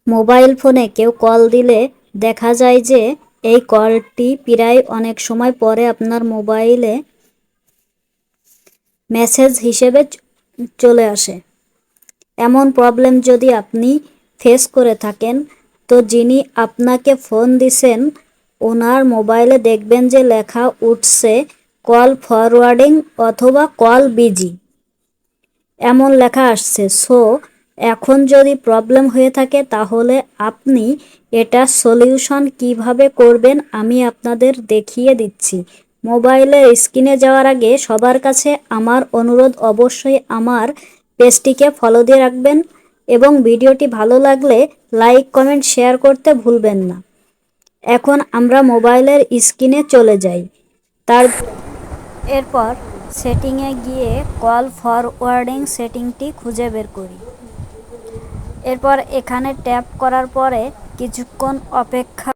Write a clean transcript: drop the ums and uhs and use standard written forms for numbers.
Mobile ফোনে কেউ call দিলে দেখা যায় যে এই কলটি প্রায় অনেক সময় পরে আপনার মোবাইলে মেসেজ হিসেবে চলে আসে। এমন প্রবলেম যদি আপনি ফেস করে থাকেন, তো যিনি আপনাকে ফোন দিছেন ওনার মোবাইলে দেখবেন যে লেখা উঠছে কল ফরওয়ার্ডিং অথবা কল বিজি, এমন লেখা আসছে। সো এখন যদি প্রবলেম হয়ে থাকে তাহলে আপনি এটা সলিউশন কিভাবে করবেন আমি আপনাদের দেখিয়ে দিচ্ছি। মোবাইলের স্ক্রিনে যাওয়ার আগে সবার কাছে আমার অনুরোধ, অবশ্যই আমার পেজটিকে ফলো দিয়ে রাখবেন এবং ভিডিওটি ভালো লাগলে লাইক কমেন্ট শেয়ার করতে ভুলবেন না। এখন আমরা মোবাইলের স্ক্রিনে চলে যাই। এরপর সেটিংয়ে গিয়ে কল ফরওয়ার্ডিং সেটিংটি খুঁজে বের করি। এরপর এখানে ট্যাপ করার পরে কিছুক্ষণ অপেক্ষা